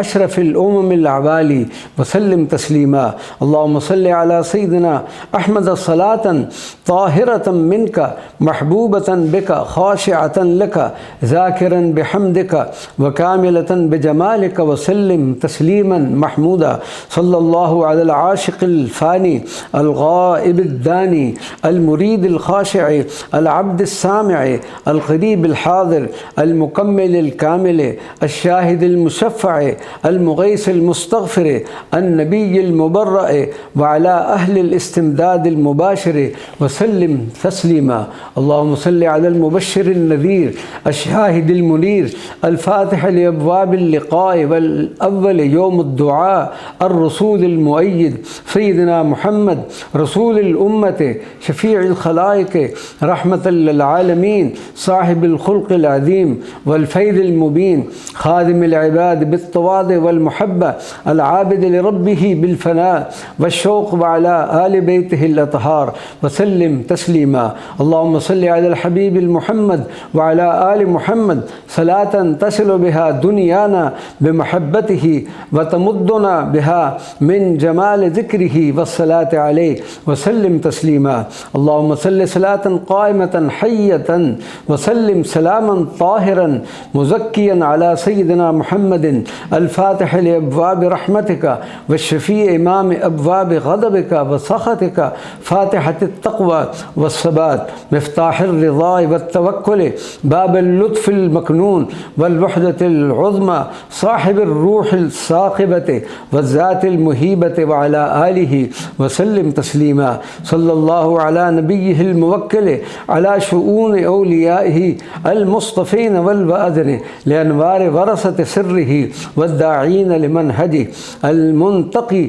أشرف الأمم العوالي وسلم تسليما اللهم صل على سيدنا أحمد صلاة طاهرة منك محبوبة بك خاشعة لك ذاكرا بحمدك وكاملة بجمالك وسلم تسليما محمودا صلى الله على العاشق الفاني الغائب الداني المريد الخاشع العبد السامع القريب الحاضر المكمل الكامل الشاهد المشفع المغيث المستغفر النبي المبرأ وعلى أهل الاستمداد المباشر وسلم تسليما اللهم صل على المبشر النذير الشاهد المنير الفاتح لأبواب اللقاء والأول يوم الدعاء الرسول المؤيد سيدنا محمد رسول الأمة شفيع الخلائق رحمة للعالمين صاحب الخلق العظيم والفيض المبين خادم العباد بالتواضع والمحبة العابد لربه بالفناء والشوق وعلى آل بيته الأطهار وسلم تسليما اللهم صل على الحبيب المحمد وعلى آل محمد صلاة تصل بها دنيانا بمحبته وتمدنا بها من جمال ذكره والصلاة عليه وسلم تسليما اللهم صل صلاة قائمة حية وسلم سلاما طاهرا مزكيا على سيدنا محمد الفاتح لأبواب رحمتك والشفيع إمام أبواب غضبك وسخطك فاتحة التقوى والثبات مفتاح الرضا والتوكل باب اللطف المكنون والوحدة العظمى صاحب الروح الثاقبة والذات المهيبة وعلى آله وسلم تسليما صلى الله على نبيه الموكل على شؤون أوليائه المصطفين والوأذن لأنوار ورثة سره والداعين لمنهجه المنتقي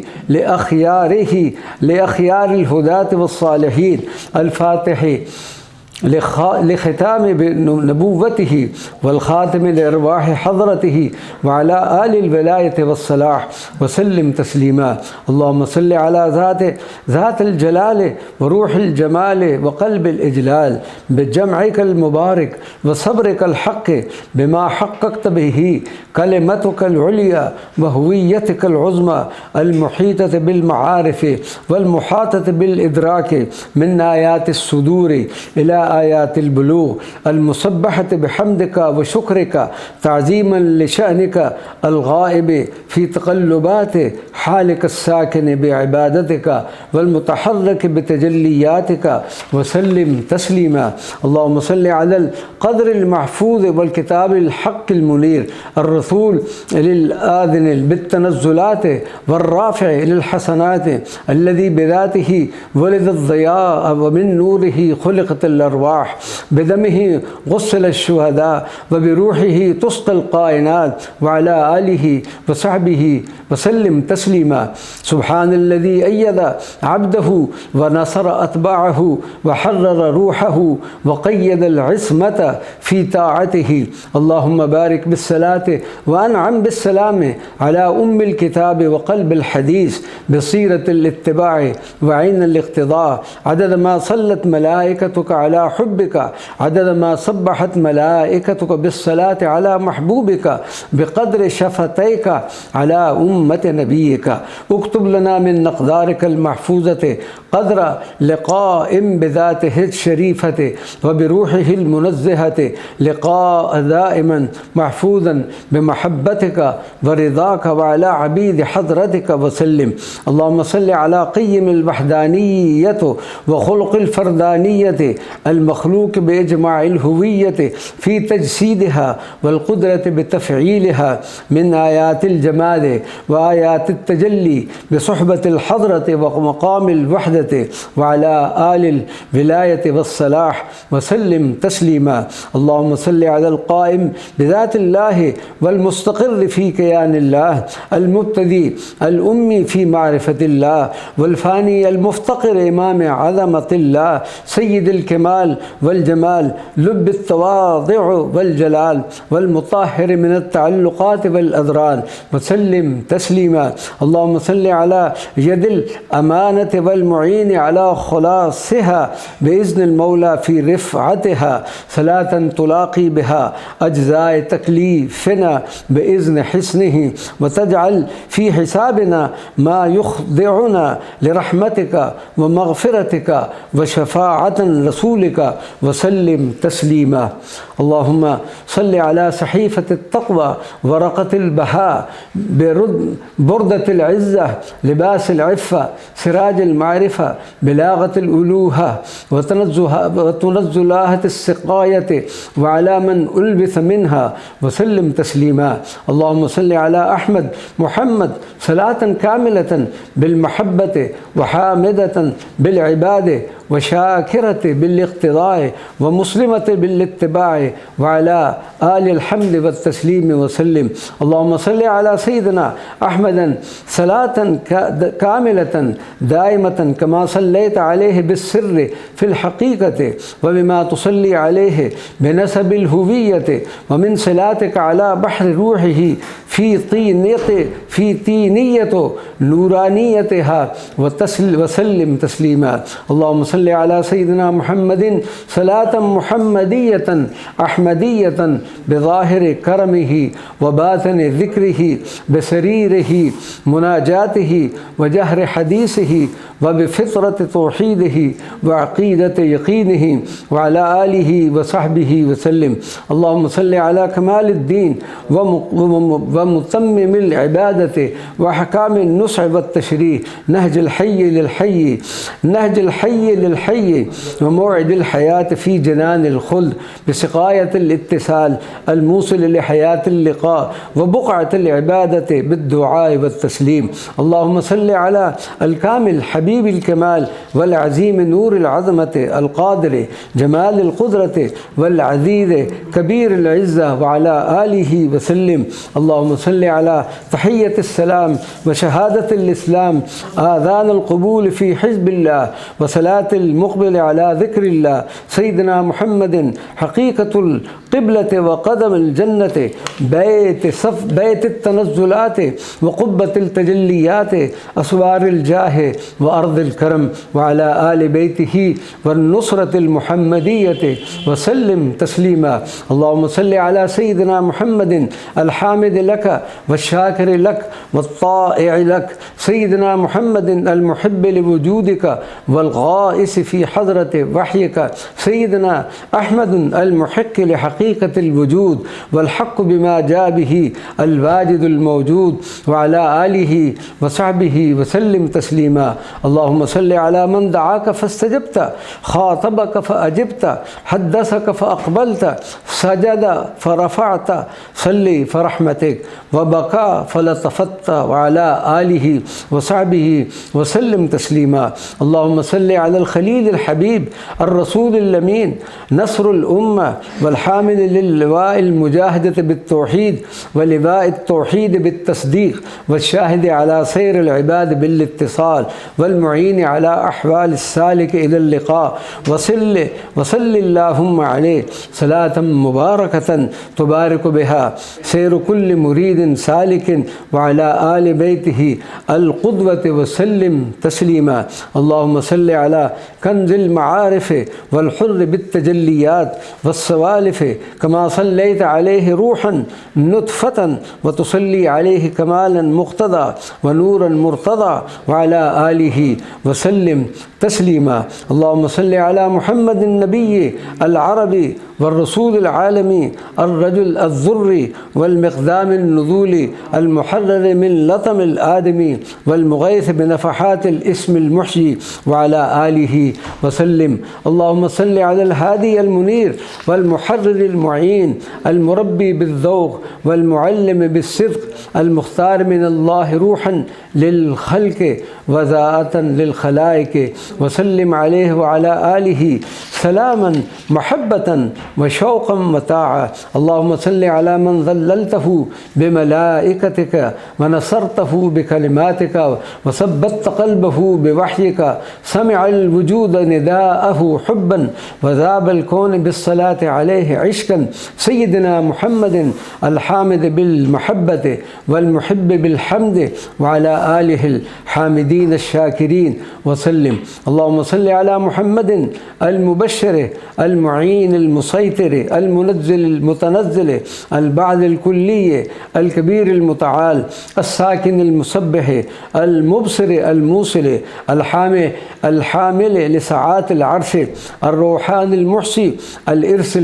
لأخيار الهداة والصالحين الفاتح لختام نبوته والخاتم لأرواح حضرته وعلى آل الولاية والصلاح وسلم تسليما اللهم صل على ذات الجلال وروح الجمال وقلب الإجلال بجمعك المبارك وصبرك الحق بما حققت به كلمتك العليا وهويتك العظمى المحيطة بالمعارف والمحاطة بالإدراك من آيات الصدور إلى آيات البلوغ المسبحة بحمدك وشكرك تعظيما لشأنك الغائب في تقلبات حالك الساكن بعبادتك والمتحرك بتجلياتك وسلم تسليما اللهم صل على القدر المحفوظ والكتاب الحق المنير الرسول للآذن بالتنزلات والرافع للحسنات الذي بذاته ولد الضياء ومن نوره خلقت الأرواح بدمه غسل الشهداء وبروحه تسقى القائنات وعلى آله وصحبه وسلم تسليما سبحان الذي أيد عبده ونصر أتباعه وحرر روحه وقيد العصمة في طاعته اللهم بارك بالصلاة وأنعم بالسلام على أم الكتاب وقلب الحديث بصيرة الاتباع وعين الاقتضاء عدد ما صلت ملائكتك على حبك عدد ما صبحت ملائكتك بالصلاة على محبوبك بقدر شفتيك على أمة نبيك اكتب لنا من نقدارك المحفوظة قدر لقاء بذاته الشريفة وبروحه المنزهة لقاء دائما محفوظا بمحبتك ورضاك وعلى عبيد حضرتك وسلم اللهم صل على قيم الوحدانية وخلق الفردانية المخلوق بإجماع الهوية في تجسيدها والقدرة بتفعيلها من آيات الجمال وآيات التجلي بصحبة الحضرة ومقام الوحدة وعلى آل الولاية والصلاح وسلم تسليما اللهم صل على القائم بذات الله والمستقر في كيان الله المبتدي الأمي في معرفة الله والفاني المفتقر إمام عظمة الله سيد الكمال الكمال والجمال لب التواضع والجلال والمطهر من التعلقات والأضرار وسلم تسليما. اللهم صل على يد الأمانة والمعين على خلاصها بإذن المولى في رفعتها صلاة تلاقي بها أجزاء تكليفنا بإذن حسنه وتجعل في حسابنا ما يخضعنا لرحمتك ومغفرتك وشفاعة رسولك وسلم تسليما. اللهم صل على صحيفة التقوى ورقة البهاء بردة العزة لباس العفة سراج المعرفة بلاغة الألوهة وتنزلاهة السقاية وعلى من ألبث منها وسلم تسليما. اللهم صل على أحمد محمد صلاة كاملة بالمحبة وحامدة بالعبادة وشاكرة بالاقتضاء ومسلمة بالاتباع وعلى آل الحمد والتسليم وسلم. اللهم صل على سيدنا أحمد صلاة كاملة دائمة كما صليت عليه بالسر في الحقيقة وبما تصلي عليه بنسب الهوية ومن صلاتك على بحر روحه في طينية نورانيتها وسلم تسليما. اللهم صل على سيدنا محمد صلاة محمدية أحمدية بظاهر كرمه وباطن ذكره بسريره مناجاته وجهر حديثه وبفطرة توحيده وعقيدة يقينه وعلى آله وصحبه وسلم. اللهم صل على كمال الدين ومتمم العبادة وأحكام النصح والتشريع نهج الحي للحي وموعد الحياة في جنان الخلد بسقاية الاتصال الموصل لحياة اللقاء وبقعة العبادة بالدعاء والتسليم. اللهم صل على الكامل حبيب الكمال والعزيم نور العظمة القادر جمال القدرة والعزيز كبير العزة وعلى آله وسلم. اللهم صل على تحية السلام وشهادة الإسلام آذان القبول في حزب الله وصلاة المقبل على ذكر الله سيدنا محمد حقيقة القبلة وقدم الجنة بيت التنزلات وقبة التجليات أسوار الجاه وأرض الكرم وعلى آل بيته والنصرة المحمدية وسلم تسليما. اللهم صل على سيدنا محمد الحامد لك والشاكر لك والطائع لك سيدنا محمد المحب لوجودك والغائس في حضرة وحيك سيدنا أحمد المحق لحقيقة الوجود والحق بما جاء به الواجد الموجود وعلى آله وصحبه وسلم تسليما. اللهم صل على من دعاك فاستجبت خاطبك فأجبت حدثك فأقبلت سجد فرفعت صلي فرحمتك وبكى فلطفت وعلى آله وصحبه وسلم تسليما. اللهم صل على الخليل الحبيب الرسول الأمين نصر الأمة والحامل للواء المجاهدة بالتوحيد ولواء التوحيد بالتصديق والشاهد على سير العباد بالاتصال والمعين على أحوال السالك إلى اللقاء وصل اللهم عليه صلاة مباركة تبارك بها سير كل مريد سالك وعلى آل بيته القدوة وسلم تسليما. اللهم صل على كنز المعارف والحر بالتجليات والسوالف كما صليت عليه روحا نطفة وتصلي عليه كمالا مقتضى ونورا مرتضى وعلى آله وسلم تسليما. اللهم صل على محمد النبي العربي والرسول العالمي الرجل الذري والمقدام النذول المحرر من لطم الآدمي والمغيث بنفحات الاسم المحيي وعلى آله وسلم. اللهم صل على الهادي المنير والمحرر المعين المربي بالذوق والمعلم بالصدق المختار من الله روحا للخلق وذاءة للخلائق وسلم عليه وعلى آله سلاما محبة وشوقا وطاعة. اللهم صل على من ظللته بملائكتك ونصرته بكلماتك وثبت قلبه بوحيك، سمع الوجود نداءه حبا وذاب الكون بالصلاة عليه عشقا، سيدنا محمد الحامد بالمحبة والمحب بالحمد وعلى آله الحامدين الشاكرين وسلم. اللهم صل على محمد المبشر المعين المسيطر المنزل المتنزل البعث الكلي الكبير المتعال الساكن المسبح المبصر الموصل الحامل لساعات العرش الروحاني المحصي الإرث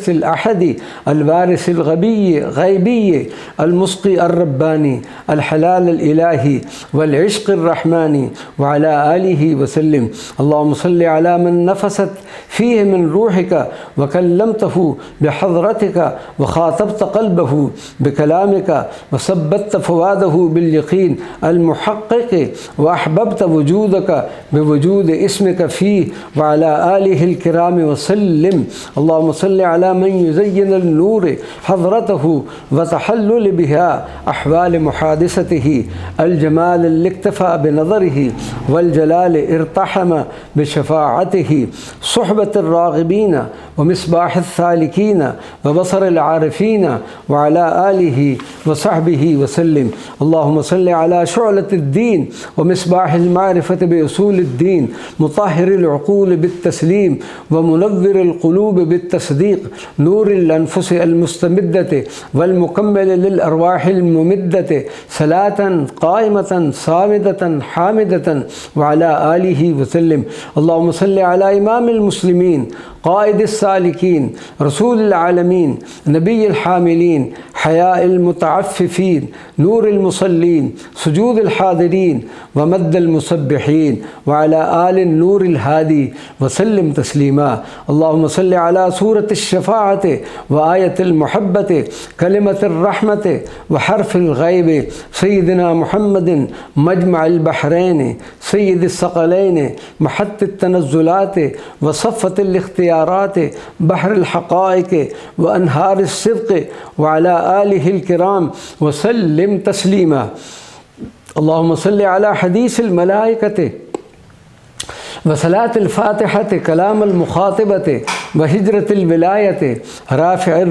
الأحدي الوارث الغيبي المسقي الرباني الحلال الإلهي والعشق الرحماني وعلى آله وسلم. اللهم صل على من نفست فيه من روحك وكلمته بحضرتك وخاطبت قلبه بكلامك وثبت فؤاده باليقين المحقق وأحببت وجودك بوجود اسمك فيه وعلى آله الكرام وسلم. اللهم صل على من يزين النور حضرته وتحلل بها أحوال محادثته الجمال اللي اكتفى بنظره والجلال ارتحم بشفاعته صحبة الراغبين ومصباح الثالكين وبصر العارفين وعلى آله وصحبه وسلم. اللهم صل على شعلة الدين ومصباح المعرفة بأصول الدين مطهر العقول بالتسليم ومنذر القلوب بالتصديق نور الأنفس المستمدة والمكمل للأرواح الممدة صلاة قائمة صامدة حامدة وعلى آله وسلم. اللهم صل على إمام المسلمين قائد السالكين رسول العالمين نبي الحاملين حياء المتعففين نور المصلين سجود الحاضرين ومد المسبحين وعلى آل النور الهادي وسلم تسليما. اللهم صل على سورة الشفاعة وآية المحبة كلمة الرحمة وحرف الغيب سيدنا محمد مجمع البحرين سيد الثقلين محط التنزلات وصفة الاختيارات بحر الحقائق وأنهار الصدق وعلى آله الكرام وسلم تسليما. اللهم صل على حديث الملائكة وصلاة الفاتحة كلام المخاطبة وهجرة الولاية رافع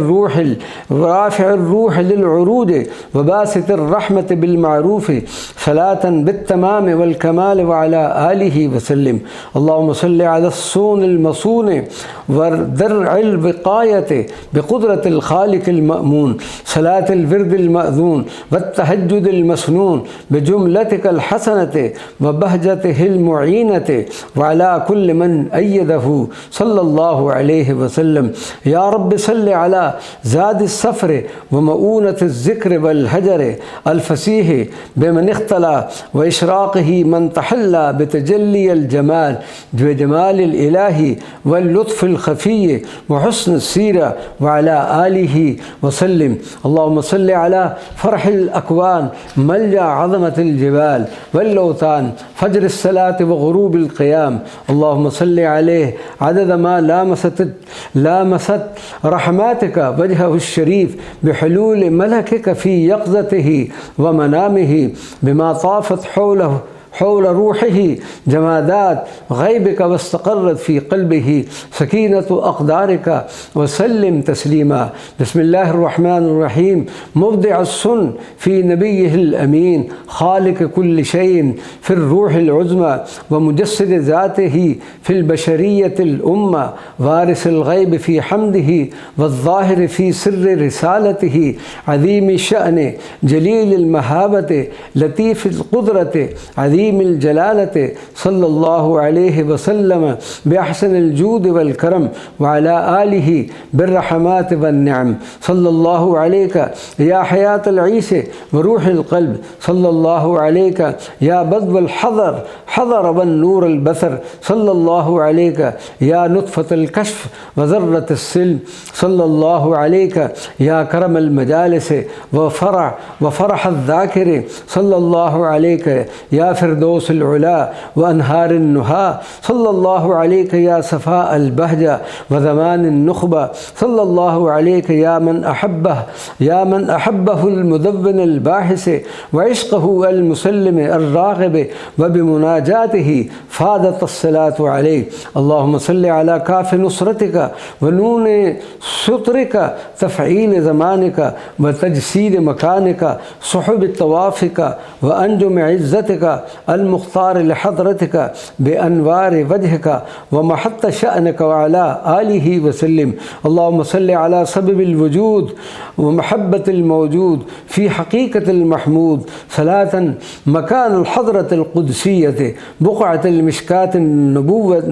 الروح للعروج وباسط الرحمة بالمعروف صلاة بالتمام والكمال وعلى آله وسلم. اللهم صل على الصون المصون ودرع الوقاية بقدرة الخالق المأمون صلاة الورد المأذون والتهجد المسنون بجملتك الحسنة وبهجته المعينة وعلى كل من أيده صلى الله عليه وسلم. يا رب صل على زاد السفر ومؤونة الذكر والهجر الفسيح بمن اختلى وإشراقه من تحلى بتجلي الجمال بجمال الإله واللطف الخفي وحسن السيرة وعلى آله وسلم. اللهم صل على فرح الأكوان ملجأ عظمة الجبال واللوثان فجر الصلاة وغروب القيام. اللهم صل عليه عدد ما لامست رحماتك وجهه الشريف بحلول ملكك في يقظته ومنامه بما طافت حول روحه جمادات غيبك واستقرت في قلبه سكينة أقدارك وسلم تسليما. بسم الله الرحمن الرحيم. مبدع السن في نبيه الأمين خالق كل شيء في الروح العظمى ومجسد ذاته في البشرية الأمة وارث الغيب في حمده والظاهر في سر رسالته عظيم الشأن جليل المهابة لطيف القدرة عظيم الجلالة صلى الله عليه وسلم بأحسن الجود والكرم وعلى آله بالرحمات والنعم. صلى الله عليك يا حياة العيش وروح القلب صلى الله عليك يا بدو الحضر والنور البصر صلى الله عليك يا نطفة الكشف وذرة السلم صلى الله عليك يا كرم المجالس وفرح الذاكر صلى الله عليك يا الفردوس العلا وأنهار النهى صلى الله عليك يا صفاء البهجة وزمان النخبة صلى الله عليك يا من أحبه المدون الباحث وعشقه المسلم الراغب وبمناجاته فادت الصلاة عليه. اللهم صل على كاف نصرتك ونون سترك تفعيل زمانك وتجسيد مكانك صحب طوافك وأنجم عزتك المختار لحضرتك بأنوار وجهك ومحط شأنك وعلى آله وسلم. اللهم صل على سبب الوجود ومحبة الموجود في حقيقة المحمود صلاة مكان الحضرة القدسية بقعة المشكاة النبوية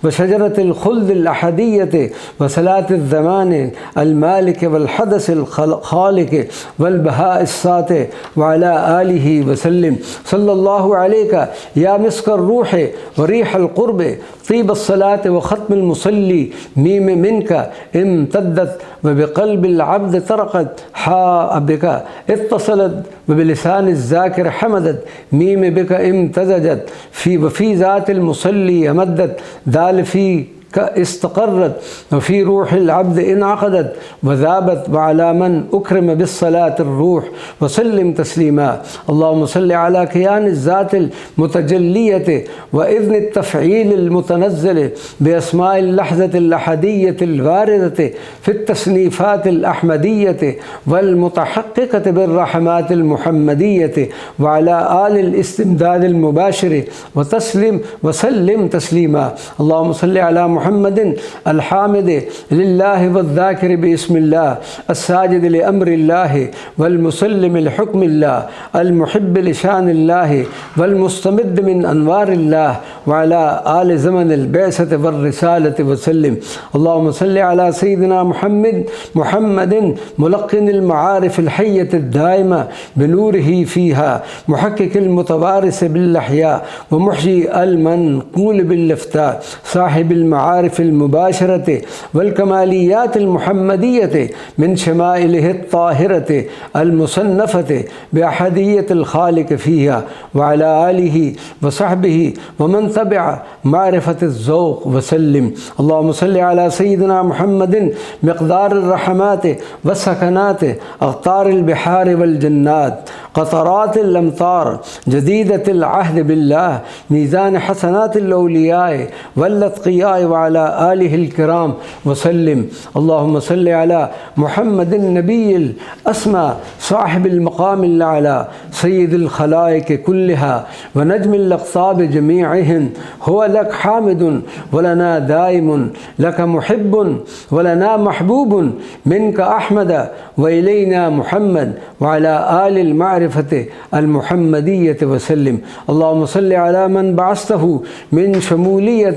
وشجرة الخلد الأحدية وصلاة الزمان المالك والحدث الخالق والبهاء الساطع وعلى آله وسلم. صلى الله عليك يا مسك الروح وريح القرب طيب الصلاة وختم المصلي ميم منك امتدت وبقلب العبد طرقت حاء بك اتصلت وبلسان الذاكر حمدت ميم بك امتزجت وفي ذات المصلي مدت دال في استقرت وفي روح العبد انعقدت وذابت وعلى من أكرم بالصلاة الروح وسلم تسليما. اللهم صل على كيان الذات المتجلية وإذن التفعيل المتنزل بأسماء اللحظة الأحدية الواردة في التصنيفات الأحمدية والمتحققة بالرحمات المحمدية وعلى آل الاستمداد المباشر وسلم تسليما. اللهم صل على محمد الحامد لله والذاكر باسم الله الساجد لأمر الله والمسلم لحكم الله المحب لشان الله والمستمد من أنوار الله وعلى آل زمن البعثة والرسالة وسلم. اللهم صل على سيدنا محمد ملقن المعارف الحية الدائمة بنوره فيها محقق المتوارث بالأحياء ومحيي المنقول بالإفتاء صاحب المعارف المباشرة والكماليات المحمدية من شمائله الطاهرة المصنفة بأحدية الخالق فيها وعلى آله وصحبه ومن تبع معرفة الذوق وسلم. اللهم صل على سيدنا محمد مقدار الرحمات والسكنات أقطار البحار والجنات قطرات الأمطار جديدة العهد بالله ميزان حسنات الأولياء والأتقياء وعلى آله الكرام وسلم. اللهم صل على محمد النبي الأسمى صاحب المقام الأعلى سيد الخلائق كلها ونجم الأقطاب جميعهم هو لك حامد ولنا دائم لك محب ولنا محبوب منك أحمد وإلينا محمد وعلى آل المعرفة المحمدية وسلم. اللهم صل على من بعثته من شمولية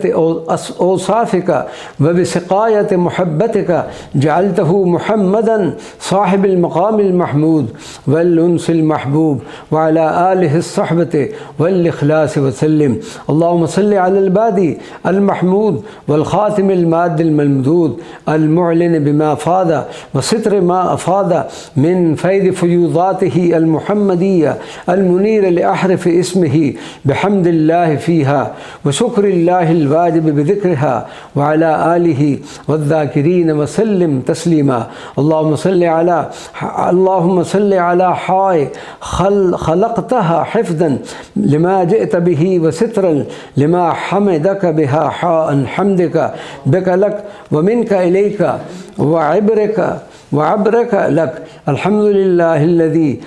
أوصافك وبسقاية محبتك جعلته محمدا صاحب المقام المحمود والأنس المحبوب وعلى آله الصحبة والإخلاص وسلم. اللهم صل على البادي المحمود والخاتم الماد الممدود المعلن بما فاض وستر ما أفاض من فيض فيوضاته المحمدية المنير لأحرف اسمه بحمد الله فيها وشكر الله الواجب بذكرها وعلى آله والذاكرين وسلم تسليما. اللهم صل على حاء خلقتها حفظا لما جئت به وسترا لما حمدك بها حاء حمدك بك لك ومنك إليك وعبرك لك. الحمد لله الذي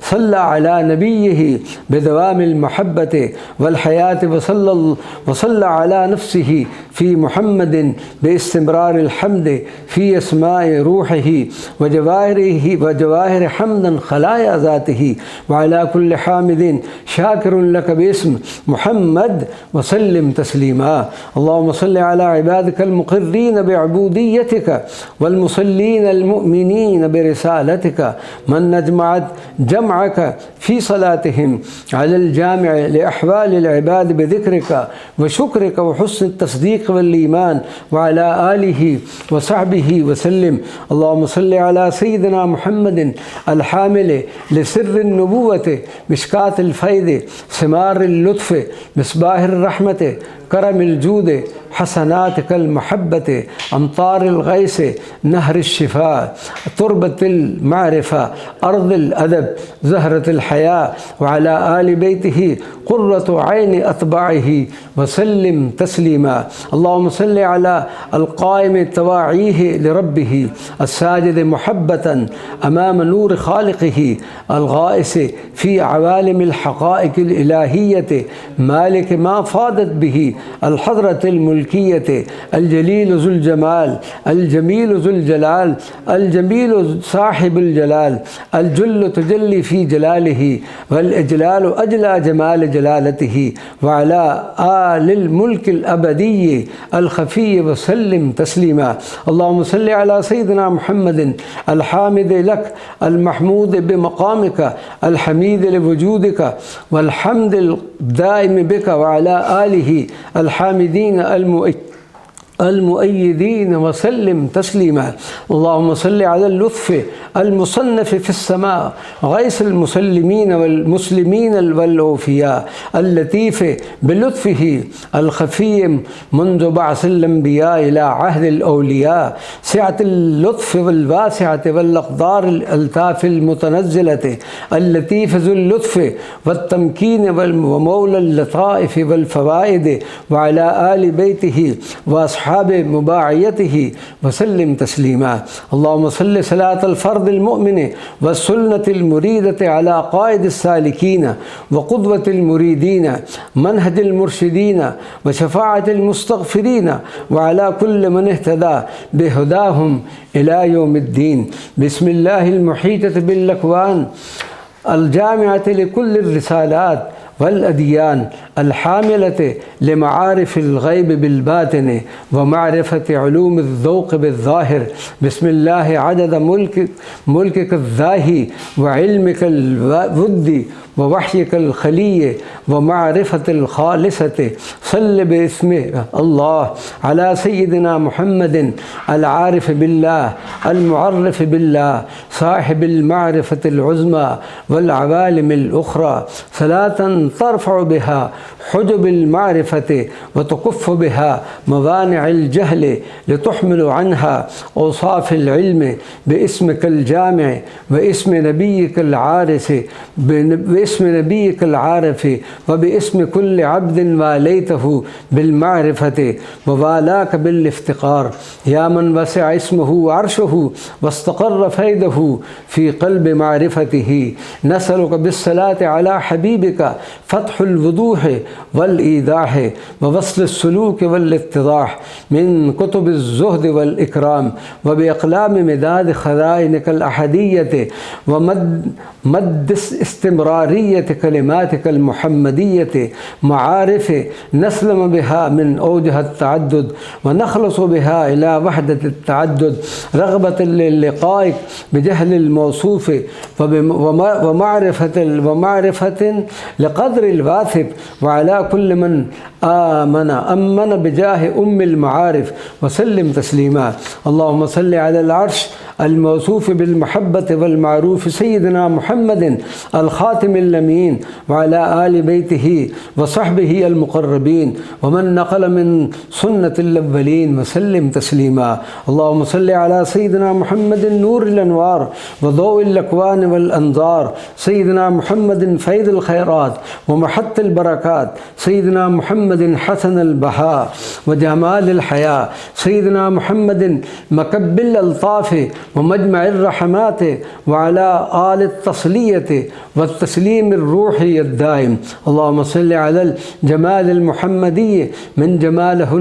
صلى على نبيه بدوام المحبة والحياة وصلى على نفسه في محمد باستمرار الحمد في أسماء روحه وجواهر حمدا خلايا ذاته وعلى كل حامد شاكر لك باسم محمد وسلم تسليما. اللهم صل على عبادك المقرين بعبوديتك والمصلين المؤمنين برسالتك من نجمعت جمعك في صلاتهم على الجامع لأحوال العباد بذكرك وشكرك وحسن التصديق والإيمان وعلى آله وصحبه وسلم. اللهم صل على سيدنا محمد الحامل لسر النبوة مشكاة الفيض ثمار اللطف مصباح الرحمة كرم الجود حسناتك المحبة أمطار الغيث نهر الشفاء تربة المعرفة أرض الأدب زهرة الحياة وعلى آل بيته قرة عين أتباعه وسلم تسليما. اللهم صل على القائم تواعيه لربه الساجد محبة أمام نور خالقه الغائس في عوالم الحقائق الإلهية مالك ما فاضت به الحضرة الملكية الجليل ذو الجمال الجميل ذو الجلال الجميل صاحب الجلال الجل تجلي في جلاله والإجلال أجلى جمال جلالته وعلى آل الملك الأبدي الخفي وسلم تسليما. اللهم صل على سيدنا محمد الحامد لك المحمود بمقامك الحميد لوجودك والحمد الدائم بك وعلى آله الحامدين المؤيدين وسلم تسليما. اللهم صل على اللطف المصنف في السماء غيث المسلمين والمسلمين والأوفياء اللطيف بلطفه الخفي منذ بعث الأنبياء إلى عهد الأولياء سعة اللطف والواسعة والأقدار الألطاف المتنزلة اللطيف ذو اللطف والتمكين ومولى اللطائف والفوائد وعلى آل بيته وأصحاب مباعيته وسلم تسليما. اللهم صل صلاة الفرد المؤمن والسنة المريدة على قائد السالكين وقدوة المريدين منهج المرشدين وشفاعة المستغفرين وعلى كل من اهتدى بهداهم إلى يوم الدين. بسم الله المحيطة بالأكوان الجامعة لكل الرسالات والأديان الحاملة لمعارف الغيب بالباطن ومعرفة علوم الذوق بالظاهر. بسم الله عدد ملكك الذاهي وعلمك الود ووحيك الخلي ومعرفة الخالصة. صل باسم الله على سيدنا محمد العارف بالله المعرف بالله صاحب المعرفة العظمى والعوالم الأخرى صلاة ترفع بها حجب المعرفة وتكف بها موانع الجهل لتحمل عنها أوصاف العلم باسمك الجامع واسم نبيك العارف وباسم كل عبد واليته بالمعرفة ووالاك بالافتقار يا من وسع اسمه عرشه واستقر فيده في قلب معرفته. نسألك بالصلاة على حبيبك فتح الوضوح والإيضاح ووصل السلوك والاتضاح من كتب الزهد والإكرام وبأقلام مداد خزائنك الأحدية ومد استمرارية كلماتك المحمدية معارف نسلم بها من أوجه التعدد ونخلص بها إلى وحدة التعدد رغبة للقائك بجهل الموصوف ومعرفة لقدر الواثق وعلى كل من أمن بجاه أم المعارف وسلم تسليما. اللهم صل على العرش الموصوف بالمحبة والمعروف سيدنا محمد الخاتم الأمين وعلى آل بيته وصحبه المقربين ومن نقل من سنة الأولين وسلم تسليما. اللهم صل على سيدنا محمد نور الأنوار وضوء الأكوان والأنظار سيدنا محمد فيض الخيرات ومحط البركات سيدنا محمد حسن البهاء وجمال الحياة سيدنا محمد مكب الألطاف ومجمع الرحمات وعلى آل التصلية والتسليم الروحي الدائم. اللهم صل على الجمال المحمدي من جماله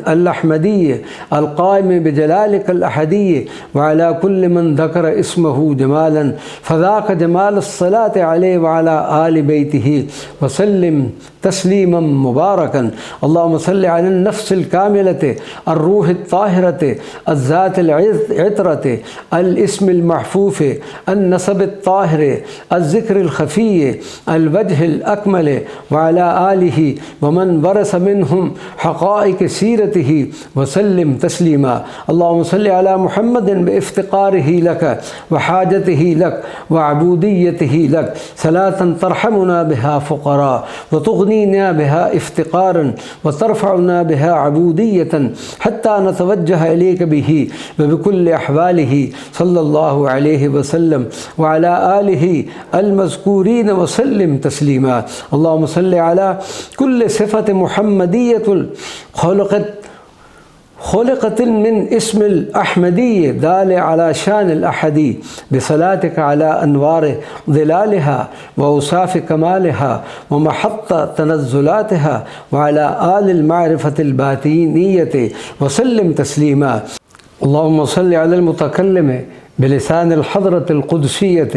الأحمدي القائم بجلالك الأحدي وعلى كل من ذكر اسمه جمالا فذاك جمال الصلاة عليه وعلى آل بيته وسلم تسليما مباركا. مباركا. اللهم صل على النفس الكاملة الروح الطاهرة الذات العطرة الاسم المحفوف النسب الطاهر الذكر الخفي الوجه الأكمل وعلى آله ومن ورث منهم حقائق سيرته وسلم تسليما. اللهم صل على محمد بافتقاره لك وحاجته لك وعبوديته لك صلاة ترحمنا بها فقراء وتغنينا بها افتقارا وترفعنا بها عبودية حتى نتوجه إليك به وبكل أحواله صلى الله عليه وسلم وعلى آله المذكورين وسلم تسليما. اللهم صل على كل صفة محمدية خلقت من اسم الأحمدي دال على شان الأحدي بصلاتك على أنوار ظلالها وأوصاف كمالها ومحط تنزلاتها وعلى آل المعرفة الباطنية وسلم تسليما. اللهم صل على المتكلم بلسان الحضرة القدسية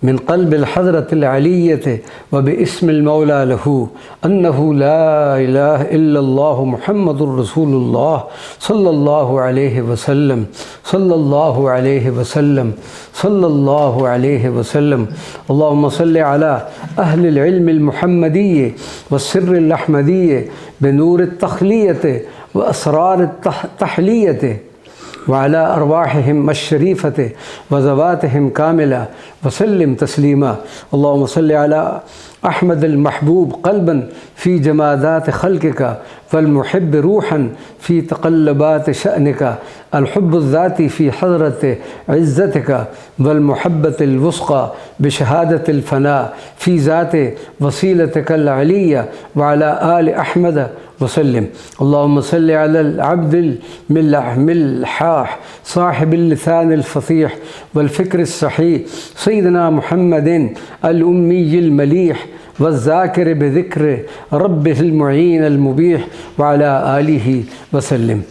من قلب الحضرة العلية وباسم المولى له أنه لا إله إلا الله محمد رسول الله صلى الله عليه وسلم صلى الله عليه وسلم صلى الله عليه وسلم. اللهم صل على أهل العلم المحمدي والسر الأحمدي بنور التخلية وأسرار التحلية وعلى أرواحهم الشريفة وذواتهم كاملة وسلم تسليما. اللهم صل على أحمد المحبوب قلبا في جمادات خلقك فالمحب روحا في تقلبات شأنك الحب الذاتي في حضرة عزتك والمحبة الوثقى بشهادة الفناء في ذات وسيلتك العلية وعلى آل أحمد وسلم. اللهم صل على العبد الملحاح صاحب اللسان الفصيح والفكر الصحيح سيدنا محمد الأمي المليح والذاكر بذكر ربه المعين المبيح وعلى آله وسلم.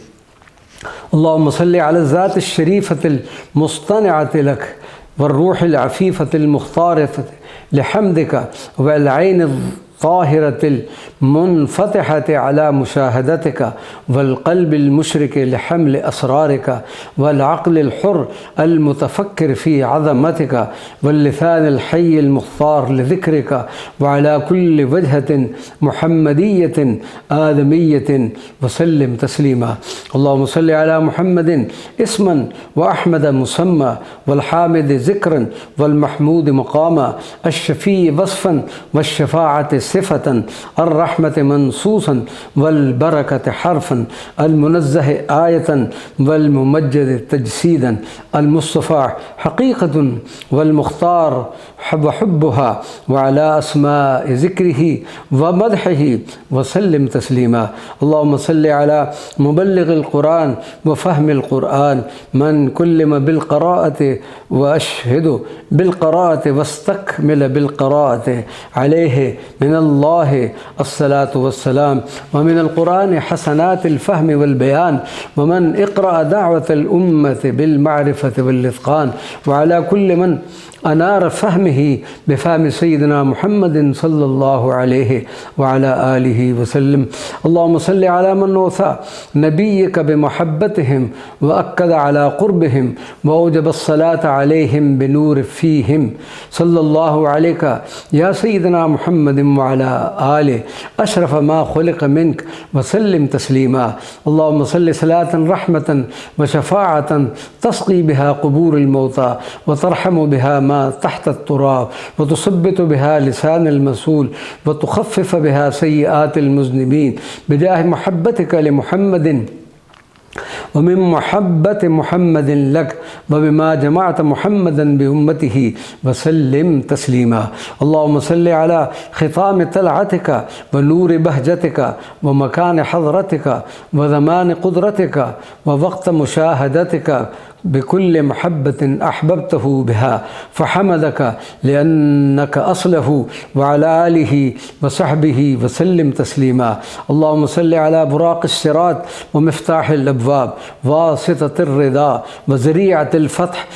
اللهم صل على الذات الشريفة المصطنعة لك والروح العفيفة المختارة لحمدك والعين الطاهرة المنفتحة على مشاهدتك والقلب المشرك لحمل أسرارك والعقل الحر المتفكر في عظمتك واللسان الحي المختار لذكرك وعلى كل وجهة محمدية آدمية وسلم تسليما. اللهم صل على محمد اسما وأحمد مسمى والحامد ذكرا والمحمود مقاما الشفي وصفا والشفاعة صفة الرحمة منصوصا والبركة حرفا المنزه آية والممجد تجسيدا المصطفى حقيقة والمختار وحبها وعلى أسماء ذكره ومدحه وسلم تسليما. اللهم صل على مبلغ القرآن وفهم القرآن من كلم بالقراءة وأشهد بالقراءة واستكمل بالقراءة عليه من الله الصلاة والسلام ومن القرآن حسنات الفهم والبيان ومن اقرأ دعوة الأمة بالمعرفة والإتقان وعلى كل من أنار فهمه بفهم سيدنا محمد صلى الله عليه وعلى آله وسلم. اللهم صل على من وصى نبيك بمحبتهم وأكد على قربهم وأوجب الصلاة عليهم بنور فيهم صلى الله عليك يا سيدنا محمد وعلى آله أشرف ما خلق منك وسلم تسليما. اللهم صل صلاة رحمة وشفاعة تسقي بها قبور الموتى وترحم بها ما تحت التراب وتثبت بها لسان المسؤول وتخفف بها سيئات المذنبين بجاه محبتك لمحمد ومن محبة محمد لك وبما جمعت محمدا بأمته وسلم تسليما. اللهم صل على ختام طلعتك ونور بهجتك ومكان حضرتك وزمان قدرتك ووقت مشاهدتك بكل محبة أحببته بها فحمدك لأنك أصله وعلى آله وصحبه وسلم تسليما. اللهم صل على براق الصراط ومفتاح الأبواب واسطة الرضا وذريعة الفتح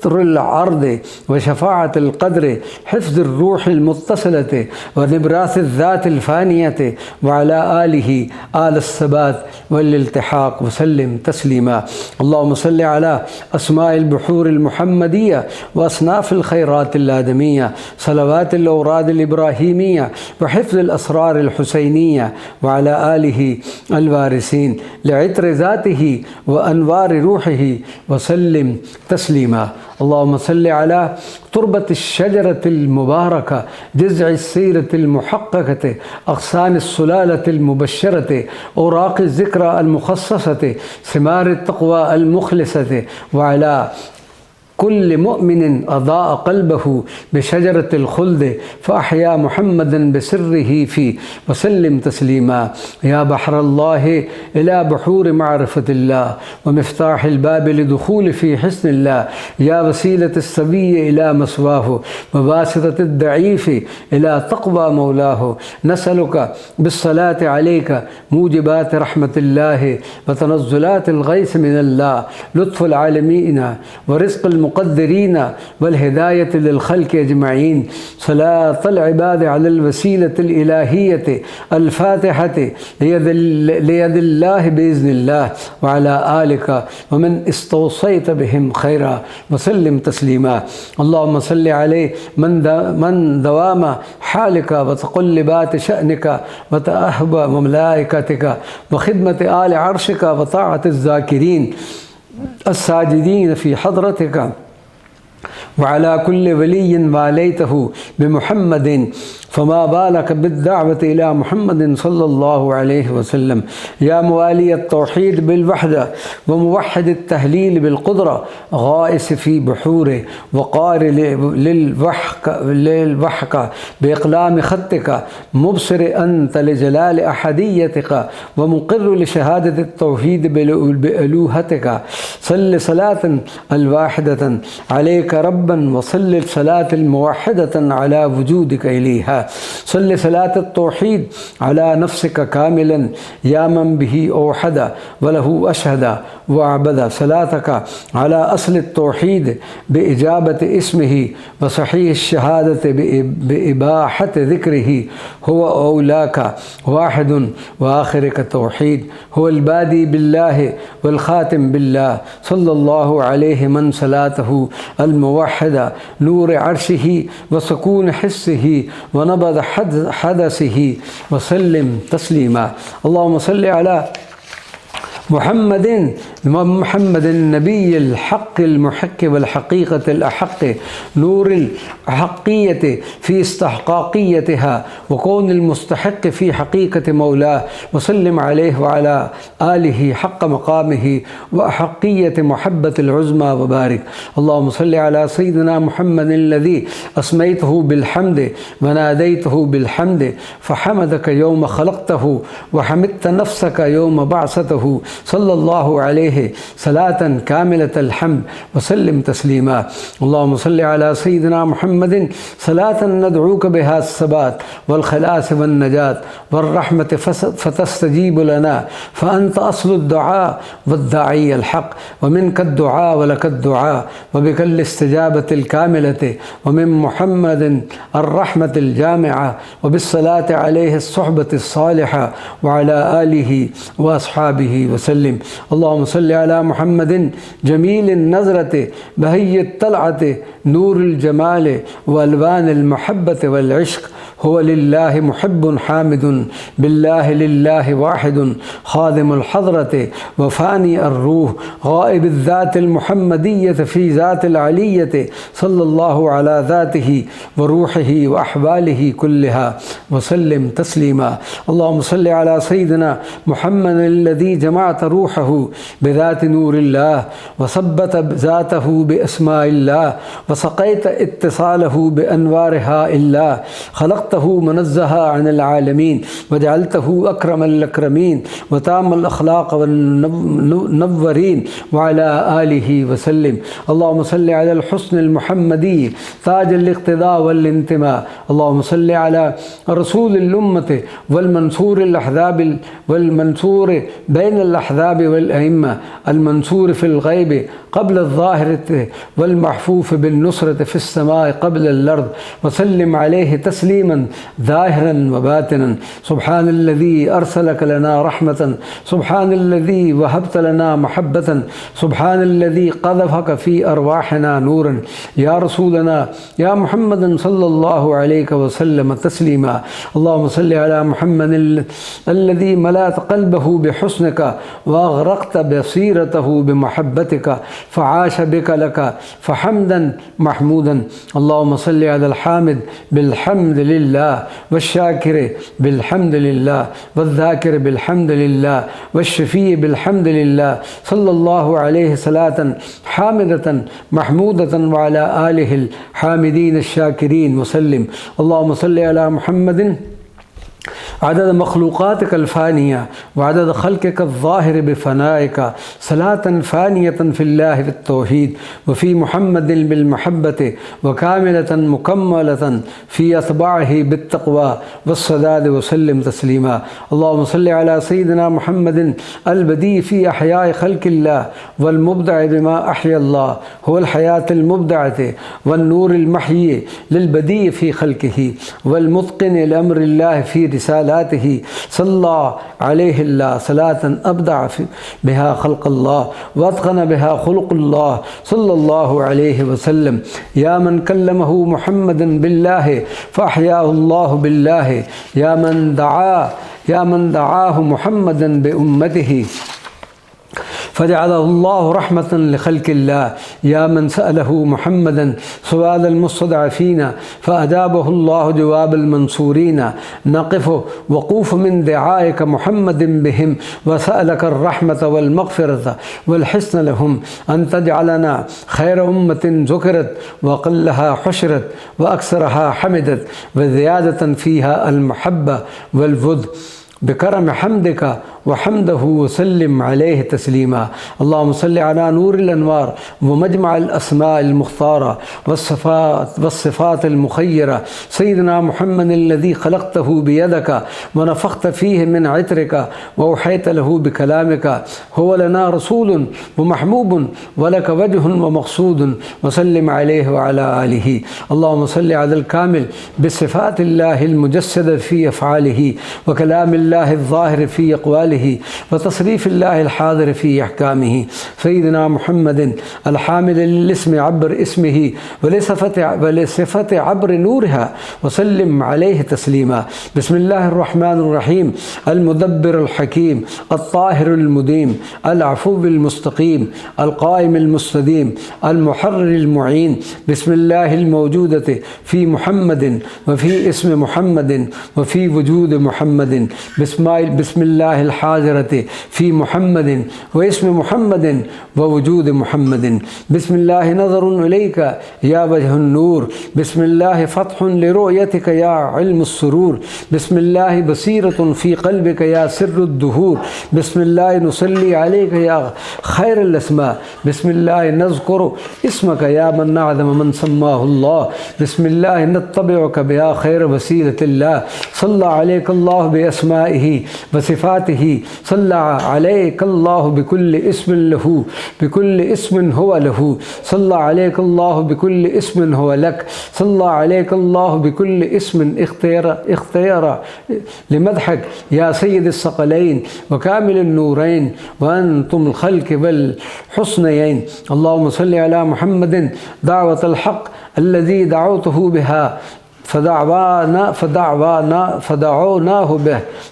قطر العرض وشفاعة القدر حفظ الروح المتصلة ونبراس الذات الفانية وعلى آله آل الثبات والالتحاق وسلم تسليما. اللهم صل على أسماء البحور المحمدية وأصناف الخيرات الآدمية صلوات الأوراد الإبراهيمية وحفظ الأسرار الحسينية وعلى آله الوارثين لعطر ذاته وأنوار روحه وسلم تسليما. اللهم صل على تربة الشجرة المباركة جذع السيرة المحققة أغصان السلالة المبشرة أوراق الذكرى المخصصة ثمار التقوى المخلصة وعلى كل مؤمن أضاء قلبه بشجرة الخلد فأحيا محمدا بسره فيه وسلم تسليما. يا بحر الله إلى بحور معرفة الله ومفتاح الباب لدخول في حسن الله، يا وسيلة السبي إلى مسواه وباسطة الضعيف إلى تقوى مولاه، نسألك بالصلاة عليك موجبات رحمة الله وتنزلات الغيث من الله، لطف العالمين ورزق المقدرين والهداية للخلق أجمعين، صلاة العباد على الوسيلة الإلهية الفاتحة ليد الله بإذن الله وعلى آلك ومن استوصيت بهم خيرا وسلم تسليما. اللهم صل عليه من دوام حالك وتقلبات شأنك وتأهب ملائكتك وخدمة آل عرشك وطاعة الذاكرين الساجدين في حضرتك وعلى كل ولي واليته بمحمد، فما بالك بالدعوة إلى محمد صلى الله عليه وسلم. يا موالي التوحيد بالوحدة وموحد التهليل بالقدرة، غائس في بحوره وقارئ للوحك بإقلام خطك، مبصر أنت لجلال أحديتك ومقر لشهادة التوحيد بألوهتك. صل صلاة الواحدة عليك ربا وصل صلاة الموحدة على وجودك إليها. صل صلاة التوحيد على نفسك كاملا يا من به أوحد وله أشهد وأعبد، صلاتك على أصل التوحيد بإجابة اسمه وصحيح الشهادة بإباحة ذكره. هو أولاك واحد وآخرك توحيد، هو البادي بالله والخاتم بالله، صلى الله عليه من صلاته الموحدة نور عرشه وسكون حسه ونبض حدثه وسلم تسليما. اللهم صل على محمد النبي الحق المحق والحقيقة الأحق، نور الحقية في استحقاقيتها وكون المستحق في حقيقة مولاه، وسلم عليه وعلى آله حق مقامه وأحقية محبة العظمى وبارك. اللهم صل على سيدنا محمد الذي أسميته بالحمد وناديته بالحمد فحمدك يوم خلقته وحمدت نفسك يوم بعثته، صلى الله عليه صلاة كاملة الحمد وسلم تسليما. اللهم صل على سيدنا محمد صلاة ندعوك بها الثبات والخلاص والنجاة والرحمة فتستجيب لنا، فأنت أصل الدعاء والداعي الحق، ومنك الدعاء ولك الدعاء وبك الاستجابة الكاملة، ومن محمد الرحمة الجامعة وبالصلاة عليه الصحبة الصالحة وعلى آله وأصحابه وسلم. اللهم صل على محمد جميل النظرة بهي الطلعة نور الجمال وألوان المحبة والعشق، هو لله محب حامد بالله لله واحد خادم الحضرة وفاني الروح غائب الذات المحمدية في ذات العلية، صلى الله على ذاته وروحه وأحواله كلها وسلم تسليما. اللهم صل على سيدنا محمد الذي جمعت روحه بذات نور الله وثبت ذاته بأسماء الله وسقيت اتصاله بأنوارها الله، خلقته منزها عن العالمين وجعلته أكرم الأكرمين وتام الأخلاق والنورين وعلى آله وسلم. اللهم صل على الحسن المحمدي تاج الاقتداء والانتماء. اللهم صل على رسول الأمة والمنصور الأحزاب والمنصور بين الأحزاب الأحزاب والأئمة المنصور في الغيب قبل الظاهرة والمحفوف بالنصرة في السماء قبل الأرض، وسلم عليه تسليما ظاهرا وباطنا. سبحان الذي أرسلك لنا رحمة، سبحان الذي وهبت لنا محبة، سبحان الذي قذفك في أرواحنا نورا. يا رسولنا يا محمد صلى الله عليه وسلم تسليما. اللهم صل على محمد الذي ملأت قلبه بحسنك وأغرقت بصيرته بمحبتك فعاش بك لك فحمدا محمودا. اللهم صل على الحامد بالحمد لله، والشاكر بالحمد لله، والذاكر بالحمد لله، والشفيع بالحمد لله، صلى الله عليه صلاة حامدة محمودة وعلى آله الحامدين الشاكرين وسلم. اللهم صل على محمد عدد مخلوقاتك الفانية وعدد خلقك الظاهر بفنائك، صلاة فانية في الله في التوحيد وفي محمد بالمحبة، وكاملة مكملة في أتباعه بالتقوى والسداد وسلم تسليما. اللهم صل على سيدنا محمد البديع في أحياء خلق الله والمبدع بما أحيا الله، هو الحياة المبدعة والنور المحيي للبديع في خلقه والمتقن لأمر الله في رسالاته، صلى عليه الله صلاة أبدع بها خلق الله وأتقن بها خلق الله صلى الله عليه وسلم. يا من كلمه محمد بالله فأحياه الله بالله، يا من دعاه محمدا بأمته فجعله الله رحمة لخلق الله، يا من سأله محمدا سؤال المستضعفين فأجابه الله جواب المنصورين. نقف وقوف من دعائك محمد بهم، وسألك الرحمة والمغفرة والحسن لهم، أن تجعلنا خير أمة ذكرت وقلها حشرت وأكثرها حمدت، وزيادة فيها المحبة والود، بكرم حمدك وحمده وسلم عليه تسليما. اللهم صل على نور الأنوار ومجمع الأسماء المختارة والصفات المخيرة، سيدنا محمد الذي خلقته بيدك ونفخت فيه من عطرك وأوحيت له بكلامك، هو لنا رسول ومحبوب ولك وجه ومقصود، وسلم عليه وعلى آله. اللهم صل على الكامل بصفات الله المجسدة في أفعاله، وكلام الله الظاهر في أقواله، وتصريف الله الحاضر في أحكامه، سيدنا محمد الحامل للاسم عبر اسمه ولصفة عبر نورها، وسلم عليه تسليما. بسم الله الرحمن الرحيم، المدبر الحكيم، الطاهر المديم، العفو المستقيم، القائم المستديم، المحرر المعين. بسم الله الموجودة في محمد وفي اسم محمد وفي وجود محمد. بسم الله الحاضرة في محمد واسم محمد ووجود محمد. بسم الله نظر إليك يا وجه النور، بسم الله فتح لرؤيتك يا علم السرور، بسم الله بصيرة في قلبك يا سر الدهور، بسم الله نصلي عليك يا خير الأسماء، بسم الله نذكر اسمك يا من أعظم من سماه الله، بسم الله نتبعك بيا خير وسيلة الله. صلى عليك الله بأسمائه وصفاته، صلى عليك الله بكل اسم له، بكل اسم هو له، صلى عليك الله بكل اسم هو لك، صلى عليك الله بكل اسم اختير لمدحك يا سيد الثقلين وكامل النورين وأنتم الخلق والحسنيين. اللهم صل على محمد دعوة الحق الذي دعوته بها فدعوناه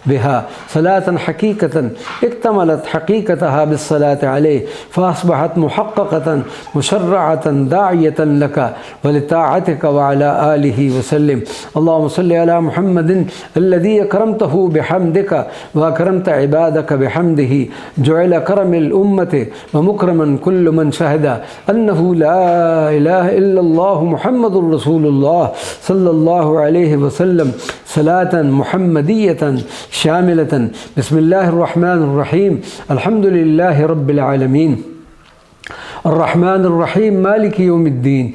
بها صلاة حقيقة اكتملت حقيقتها بالصلاة عليه، فأصبحت محققة مشرعة داعية لك ولطاعتك وعلى آله وسلم. اللهم صل على محمد الذي أكرمته بحمدك وأكرمت عبادك بحمده، جعل كرم الأمة ومكرما كل من شهد أنه لا إله إلا الله محمد رسول الله صلى الله عليه وسلم، صلاة محمدية شاملة. بسم الله الرحمن الرحيم، الحمد لله رب العالمين، الرحمن الرحيم، مالك يوم الدين،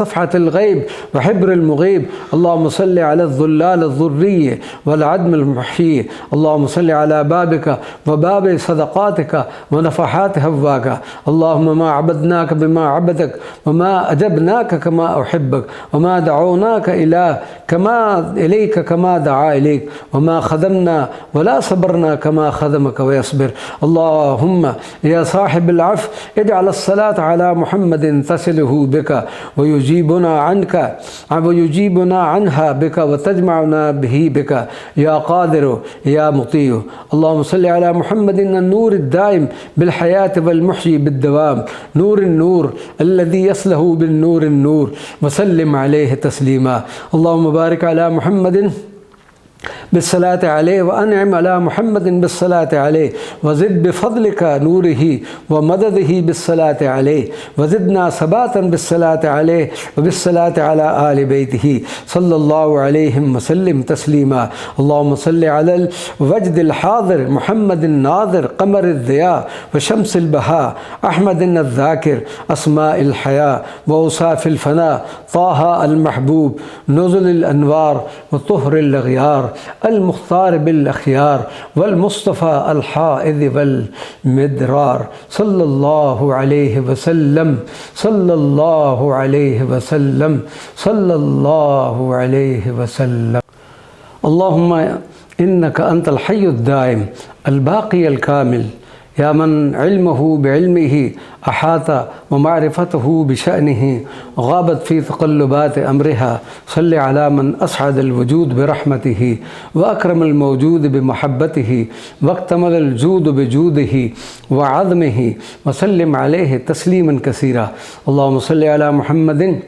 صفحة الغيب وحبر المغيب. اللهم صل على الظلال الذري والعدم المحيي. اللهم صل على بابك وباب صدقاتك ونفحات هواك. اللهم ما عبدناك بما عبدك، وما أجبناك كما أحبك، وما دعوناك إليك كما دعا إليك، وما خدمنا ولا صبرنا كما خدمك ويصبر. اللهم يا صاحب العفو اجعل الصلاة على محمد تصله بك ويجيبنا عنها بك وتجمعنا به بك يا قادر يا مطيع. اللهم صل على محمد النور الدائم بالحياة والمحيي بالدوام، نور النور الذي يصله بالنور النور، وسلم عليه تسليما. اللهم بارك على محمد بالصلاة عليه، وأنعم على محمد بالصلاة عليه، وزد بفضلك نوره ومدده بالصلاة عليه، وزدنا ثباتا بالصلاة عليه وبالصلاة على آل بيته صلى الله عليه وسلم تسليما. اللهم صل على الوجد الحاضر محمد الناظر قمر الضياء وشمس البهاء أحمد الذاكر أسماء الحياة وأوصاف الفناء طه المحبوب نزل الأنوار وطهر الأغيار المختار بالأخيار والمصطفى الحائذ والمدرار صلى الله عليه وسلم صلى الله عليه وسلم صلى الله عليه وسلم. اللهم إنك أنت الحي الدائم الباقي الكامل، يا من علمه بعلمه أحاط ومعرفته بشأنه غابت في تقلبات أمرها. صل على من أسعد الوجود برحمته وأكرم الموجود بمحبته واكتمل الجود بجوده وعظمه، وسلم عليه تسليما كثيرا. اللهم صل على محمد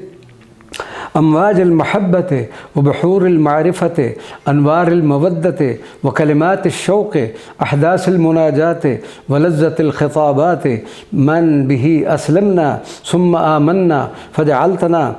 أمواج المحبة وبحور المعرفة أنوار المودة وكلمات الشوق أحداث المناجاة ولذة الخطابات، من به أسلمنا ثم آمنا فجعلتنا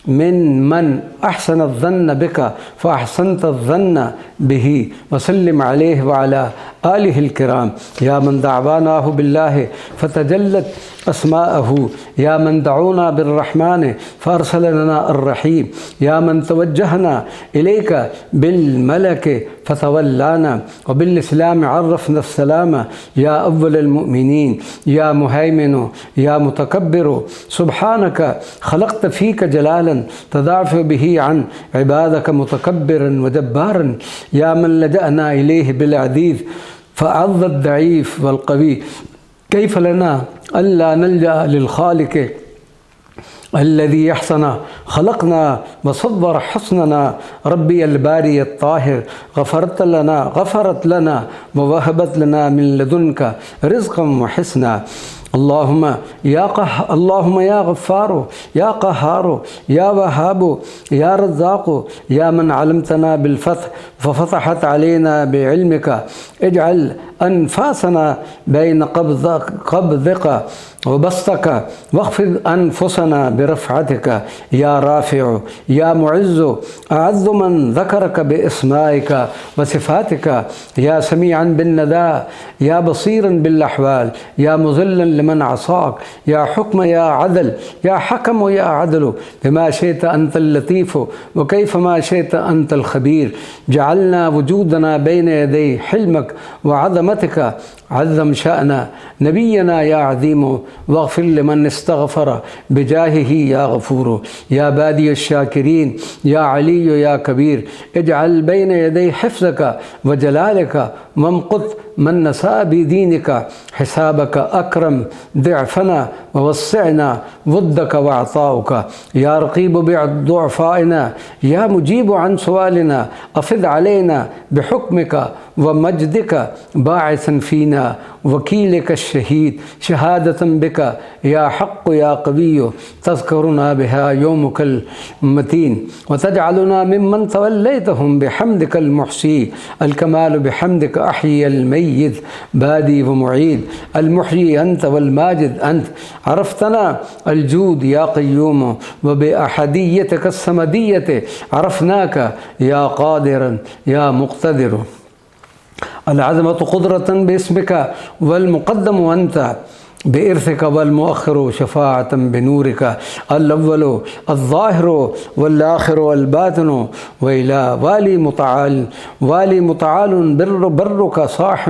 من أحسن الظن بك فأحسنت الظن به. وسلم عليه وعلى آله الكرام. يا من دعوناه بالله فتجلت أسماءه، يا من دعونا بالرحمن فأرسل لنا الرحيم، يا من توجهنا إليك بالملك فتولانا، وبالإسلام عرفنا السلام، يا أول المؤمنين، يا مهيمن، يا متكبر. سبحانك خلقت فيك جلالا تضاعف به عن عبادك متكبرا وجبارا، يا من لجأنا إليه بالعزيز فأعز الضعيف والقوي. كيف لنا ألا نلجأ للخالق الذي أحسن خلقنا وصور حسننا؟ ربي الباري الطاهر غفرت لنا ووهبت لنا من لدنك رزقا وحسنا. اللهم يا غفار يا قهار يا وهاب يا رزاق، يا من علمتنا بالفتح ففتحت علينا بعلمك، اجعل أنفاسنا بين قبضك وبسطك، واخفض أنفسنا برفعتك يا رافع يا معز. أعز من ذكرك بأسمائك وصفاتك، يا سميعا بالنداء يا بصيرا بالأحوال، يا مذلا لمن عصاك، يا حكم يا عدل، يا حكم يا عدل، بما شئت أنت اللطيف وكيف ما شئت أنت الخبير. جعلنا وجودنا بين يدي حلمك وعظمتك، عظم شأن نبينا يا عظيم، واغفر لمن استغفر بجاهه يا غفور. يا بادي الشاكرين يا علي يا كبير، اجعل بين يدي حفظك وجلالك وامقت من نساء بدينك حسابك، أكرم ضعفنا ووسعنا ودك وعطاؤك، يا رقيب بضعفائنا يا مجيب عن سؤالنا، أفض علينا بحكمك ومجدك باعثا فينا وكيلك الشهيد، شهادة بك يا حق يا قوي تذكرنا بها يومك المتين، وتجعلنا ممن توليتهم بحمدك المحصي. الكمال بحمدك أحيي الميت، بادي ومعيد، المحيي أنت والماجد أنت. عرفتنا الجود يا قيوم، وبأحديتك الصمدية عرفناك يا قادرا يا مقتدر. العظمة قدرة باسمك والمقدم أنت، بإرثك والمؤخر شفاعة بنورك الأول الظاهر والآخر والباطن وإلى والي متعال برك صاح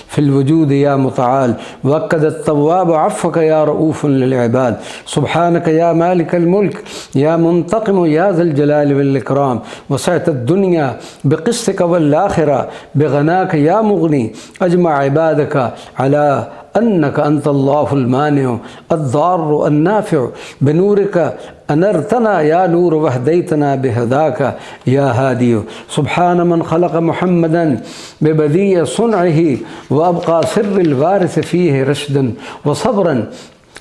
في الوجود يا متعال وأكد التواب عفوك يا رؤوف للعباد سبحانك يا مالك الملك يا منتقم يا ذا الجلال والإكرام وسعت الدنيا بقسطك والآخرة بغناك يا مغني أجمع عبادك على أنك أنت الله المانع الضار النافع بنورك أنرتنا يا نور وهديتنا بهداك يا هادي سبحان من خلق محمدا ببديع صنعه وأبقى سر الوارث فيه رشدا وصبرا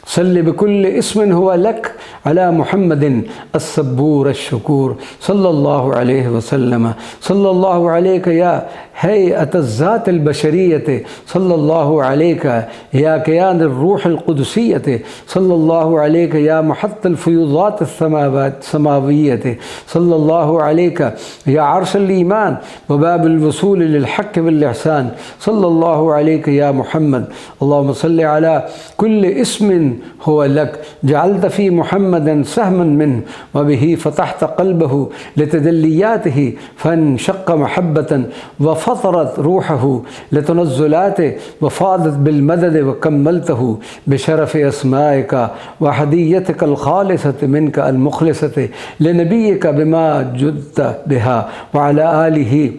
صل بكل اسم هو لك على محمد الصبور الشكور صلى الله عليه وسلم صلى الله عليك يا هيئة الذات البشرية صلى الله عليك يا كيان الروح القدسية صلى الله عليك يا محط الفيوضات السماوية صلى الله عليك يا عرش الإيمان وباب الوصول للحق والإحسان صلى الله عليك يا محمد اللهم صل على كل اسم هو لك جعلت في محمد سهما منه وبه فتحت قلبه لتدلياته فانشق محبة وفطرت روحه لتنزلاته وفاضت بالمدد وكملته بشرف أسمائك وهديتك الخالصة منك المخلصة لنبيك بما جدت بها وعلى آله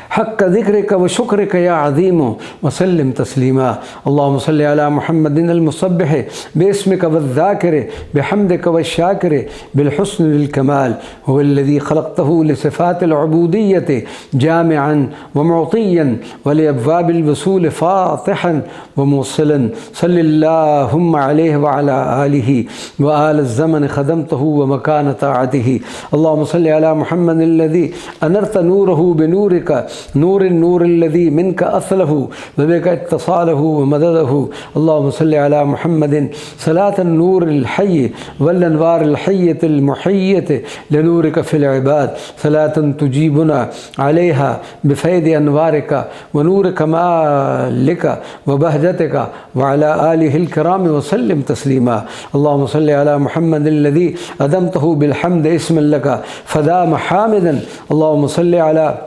حق ذكرك وشكرك يا عظيم وسلم تسليما اللهم صل على محمد المصبح باسمك والذاكر بحمدك والشاكر بالحسن للكمال هو الذي خلقته لصفات العبودية جامعا ومعطيا ولأبواب الوصول فاتحا وموصلا صل اللهم عليه وعلى آله وآل الزمن خدمته ومكان طاعته اللهم صل على محمد الذي أنرت نوره بنورك النور الذي منك أصله وبك اتصاله ومدده اللهم صل على محمد صلاة النور الحي والأنوار الحية المحية لنورك في العباد صلاة تجيبنا عليها بفيض أنوارك ونور كمالك وبهجتك وعلى آله الكرام وسلم تسليما اللهم صل على محمد الذي أدمته بالحمد اسما لك فدام حامدا اللهم صل على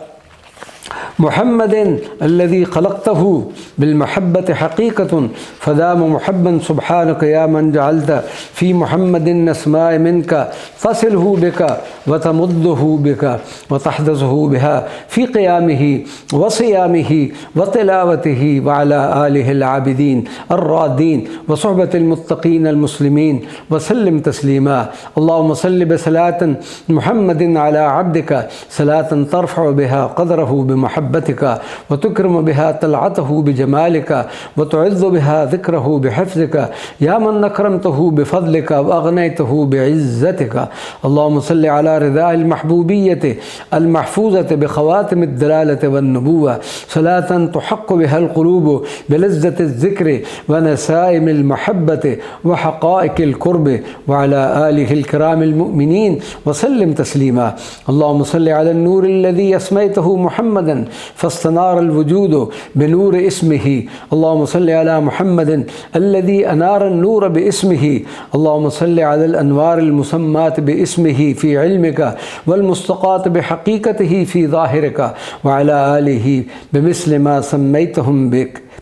محمد الذي خلقته بالمحبة حقيقة فدام محبا سبحانك يا من جعلت في محمد أسماء منك تصله بك وتمده بك وتحدثه بها في قيامه وصيامه وتلاوته وعلى آله العابدين الرادين وصحبة المتقين المسلمين وسلم تسليما اللهم صل بصلاة محمد على عبدك صلاة ترفع بها قدره بمحبتك وتكرم بها طلعته بجمالك وتعز بها ذكره بحفظك يا من أكرمته بفضلك وأغنيته بعزتك اللهم صل على رداء المحبوبية المحفوظة بخواتم الدلالة والنبوة صلاة تحق بها القلوب بلذة الذكر ونسائم المحبة وحقائق القرب وعلى آله الكرام المؤمنين وسلم تسليما اللهم صل على النور الذي أسميته محمدا فاستنار الوجود بنور اسمه اللهم صل على محمد الذي أنار النور باسمه اللهم صل على الأنوار المسمات باسمه في علمك والمستقاة بحقيقته في ظاهرك وعلى آله بمثل ما سميتهم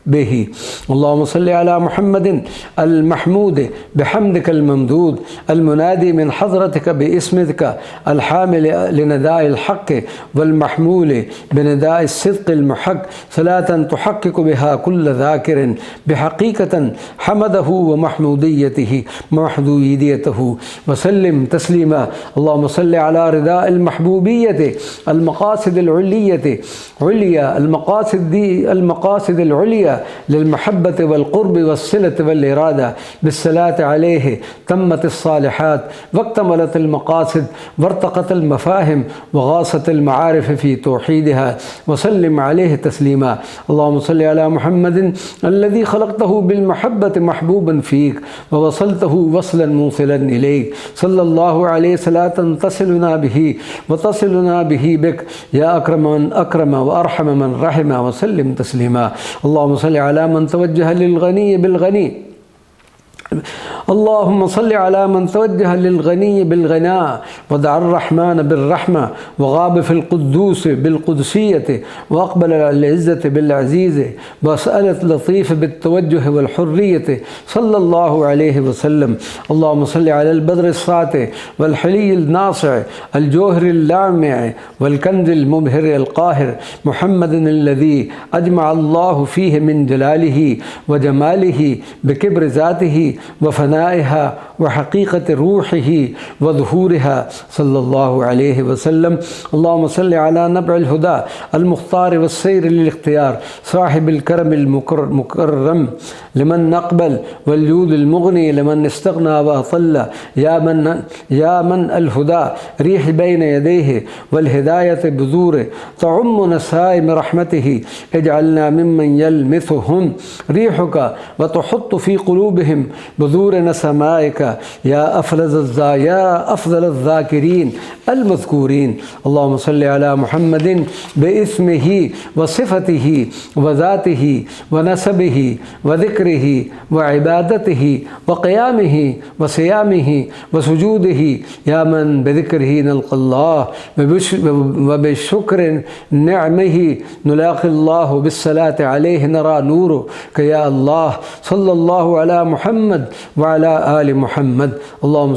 به اللهم صل على محمد المحمود بحمدك الممدود المنادي من حضرتك باسمك الحامل لنداء الحق والمحمول بنداء الصدق المحق صلاة تحقق بها كل ذاكر بحقيقة حمده ومحموديته وسلم تسليما اللهم صل على رداء المحبوبية المقاصد العلية المقاصد العليا للمحبة والقرب والصلة والإرادة بالصلاة عليه تمت الصالحات واكتملت المقاصد وارتقت المفاهيم وغاصت المعارف في توحيدها وسلم عليه تسليما اللهم صل على محمد الذي خلقته بالمحبة محبوبا فيك ووصلته وصلا موصلا إليك صلى الله عليه صلاة تصلنا به وتصلنا به بك يا أكرم من أكرم وأرحم من رحم وسلم تسليما اللهم اللهم صل على من توجه للغني بالغني اللهم صل على من توجه للغني بالغناء ودعا الرحمن بالرحمة وغاب في القدوس بالقدسية وأقبل العزة بالعزيز وسألت لطيف بالتوجه والحرية صلى الله عليه وسلم. اللهم صل على البدر الساطع والحلي الناصع الجوهر اللامع والكنز المبهر القاهر محمد الذي أجمع الله فيه من جلاله وجماله بكبر ذاته وفنائها وحقيقة روحه وظهورها صلى الله عليه وسلم. اللهم صل على نبع الهدى المختار والسير للاختيار صاحب الكرم المكرم لمن نقبل والجود المغني لمن استغنى وأطل يا من الهدى ريح بين يديه والهداية بذوره تعم نسائم رحمته اجعلنا ممن يلمثهم ريحك وتحط في قلوبهم بذور نسمائك يا أفضل الذاكرين المذكورين. اللهم صل على محمد باسمه وصفته وذاته ونسبه وذكره وعبادته وقيامه وصيامه وسجوده يا من بذكره نلقى الله وبشكر نعمه نلاقي الله بالصلاة عليه نرى نوره يا الله. صلى الله على محمد وعلى آل محمد. اللهم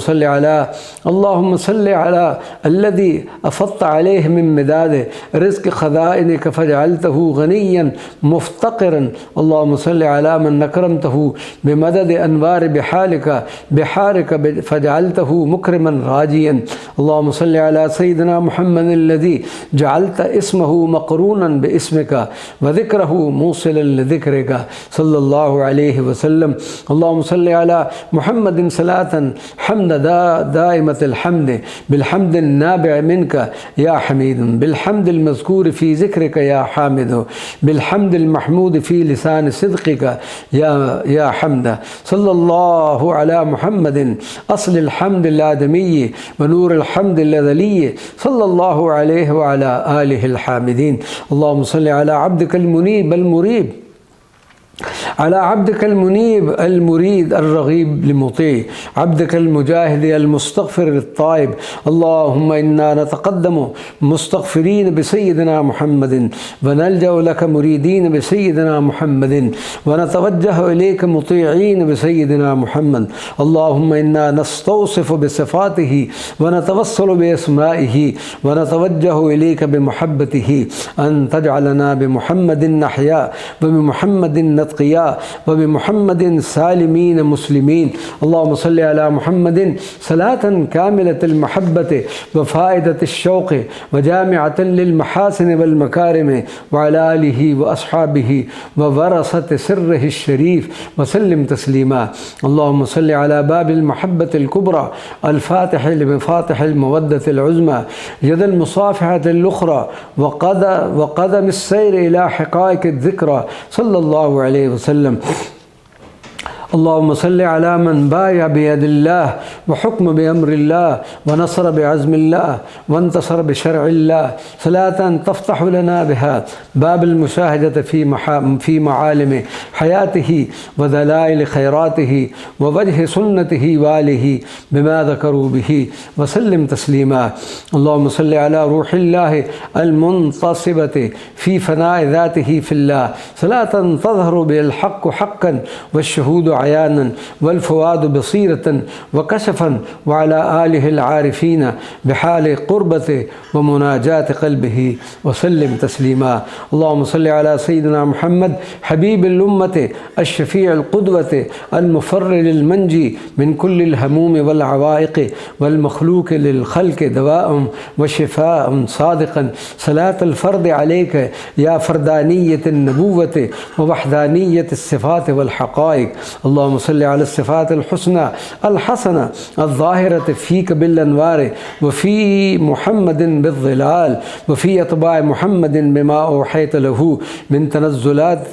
صل على الذي أفضت عليه من مداد رزق خزائنك فجعلته غنيا مفتقرا. اللهم صل على من نكرمته بمدد أنوار بحارك فجعلته مكرما راجيا. اللهم صل على سيدنا محمد الذي جعلت اسمه مقرونا باسمك وذكره موصلا لذكرك صلى الله عليه وسلم. اللهم صل على محمد صلاة حمد دائمة الحمد بالحمد النابع منك يا حميد بالحمد المذكور في ذكرك يا حامد بالحمد المحمود في لسان صدقك يا حمد. صلى الله على محمد أصل الحمد الآدمي ونور الحمد الأزلي صلى الله عليه وعلى آله الحامدين. اللهم صل على عبدك المنيب المريد الرغيب لمطيع عبدك المجاهد المستغفر للطائب. اللهم إنا نتقدم مستغفرين بسيدنا محمد ونلجأ لك مريدين بسيدنا محمد ونتوجه إليك مطيعين بسيدنا محمد. اللهم إنا نستوصف بصفاته ونتوصل بأسمائه ونتوجه إليك بمحبته أن تجعلنا بمحمد نحيا وبمحمد نتقيا وبمحمد سالمين مسلمين. اللهم صل على محمد صلاة كاملة المحبة وفائدة الشوق وجامعة للمحاسن والمكارم وعلى آله وأصحابه وورثة سره الشريف وسلم تسليما. اللهم صل على باب المحبة الكبرى الفاتح لمفاتح المودة العظمى يد المصافحة الأخرى وقدم السير إلى حقائق الذكرى صلى الله عليه وسلم. اللهم صل على من بايع بيد الله وحكم بأمر الله ونصر بعزم الله وانتصر بشرع الله صلاة تفتح لنا بها باب المشاهدة في معالم حياته ودلائل خيراته ووجه سنته واله بما ذكروا به وسلم تسليما. اللهم صل على روح الله المنتصبة في فناء ذاته في الله صلاة تظهر بالحق حقا والشهود عيانا والفؤاد بصيرة وكشفا وعلى آله العارفين بحال قربة ومناجاة قلبه وسلم تسليما. اللهم صل على سيدنا محمد حبيب الأمة الشفيع القدوة المفرج المنجي من كل الهموم والعوائق والمخلوق للخلق دواء وشفاء صادقا صلاة الفرد عليك يا فردانية النبوة ووحدانية الصفات والحقائق. اللهم صل على الصفات الحسنى الحسنة الظاهرة فيك بالأنوار وفي محمد بالظلال وفي أتباع محمد بما أوحيت له من تنزلات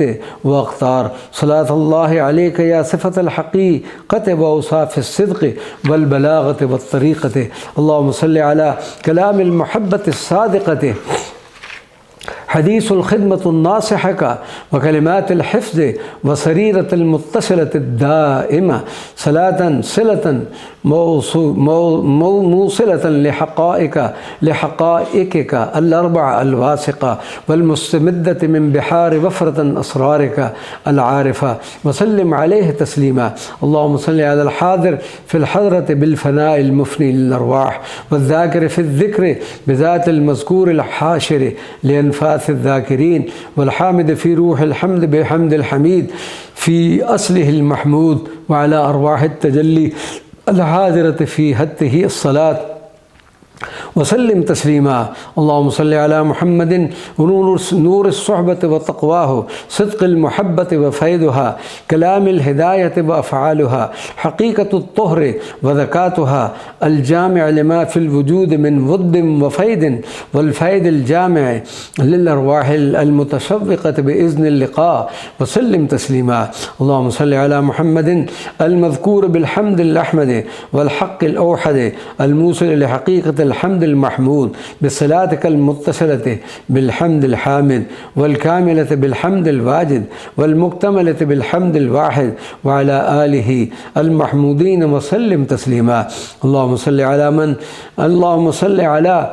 وأقطار. صلاة الله عليك يا صفة الحقيقة وأوصاف الصدق والبلاغة والطريقة. اللهم صل على كلام المحبة الصادقة حديث الخدمة الناصحة وكلمات الحفظ وسريرة المتصلة الدائمة صلاة صلة موصلة لحقائقك الأربع الواثقة والمستمدة من بحار وفرة أسرارك العارفة وسلم عليه تسليما. اللهم صل على الحاضر في الحضرة بالفناء المفني للأرواح والذاكر في الذكر بذات المذكور الحاشر لأنفاس الذاكرين والحامد في روح الحمد بحمد الحميد في أصله المحمود وعلى أرواح التجلي الحاضرة في هته الصلاة وسلم تسليما. اللهم صل على محمد ونور الصحبة وتقواه صدق المحبة وفيدها كلام الهداية وأفعالها حقيقة الطهر وذكاتها الجامع لما في الوجود من ود وفيد والفيد الجامع للأرواح المتشوقة بإذن اللقاء وسلم تسليما. اللهم صل على محمد المذكور بالحمد الأحمد والحق الأوحد الموصل لحقيقة الحمد المحمود بصلاتك المتصلة بالحمد الحامد والكاملة بالحمد الواجد والمكتملة بالحمد الواحد وعلى آله المحمودين وسلم تسليما. اللهم صل على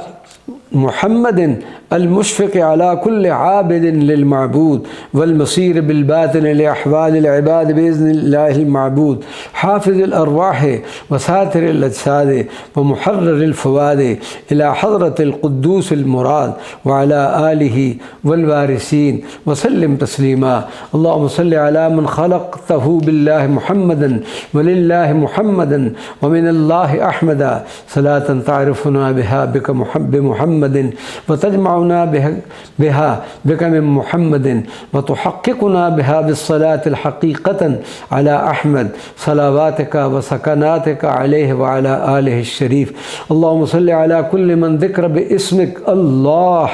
محمد المشفق على كل عابد للمعبود والمصير بالباطن لأحوال العباد بإذن الله المعبود حافظ الأرواح وساتر الأجساد ومحرر الفؤاد إلى حضرة القدوس المراد وعلى آله والوارثين وسلم تسليما. اللهم صل على من خلقته بالله محمدا ولله محمدا ومن الله أحمدا صلاة تعرفنا بها بك بمحمد وتجمعنا بها بك من محمد وتحققنا بها بالصلاة الحقيقة على أحمد صلواتك وسكناتك عليه وعلى آله الشريف. اللهم صل على كل من ذكر باسمك الله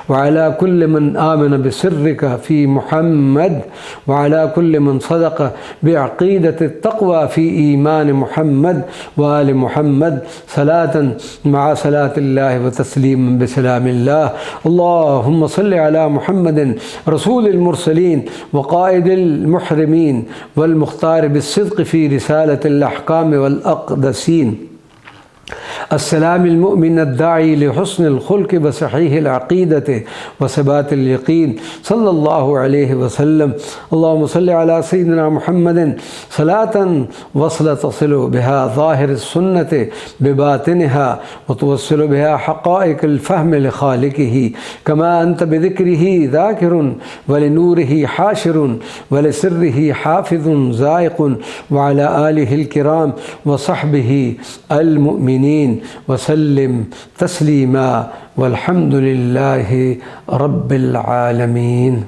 وعلى كل من آمن بسرك في محمد وعلى كل من صدق بعقيدة التقوى في إيمان محمد وآل محمد صلاة مع صلاة الله وتسليما بسلام الله. اللهم صل على محمد رسول المرسلين وقائد المحرمين والمختار بالصدق في رسالة الأحكام والأقدسين السلام المؤمن الداعي لحسن الخلق وصحيح العقيدة وثبات اليقين صلى الله عليه وسلم. اللهم صل على سيدنا محمد صلاة وصل تصل بها ظاهر السنة بباطنها وتوصل بها حقائق الفهم لخالقه كما أنت بذكره ذاكر ولنوره حاشر ولسره حافظ زائق وعلى آله الكرام وصحبه المؤمنين وسلم تسليما والحمد لله رب العالمين.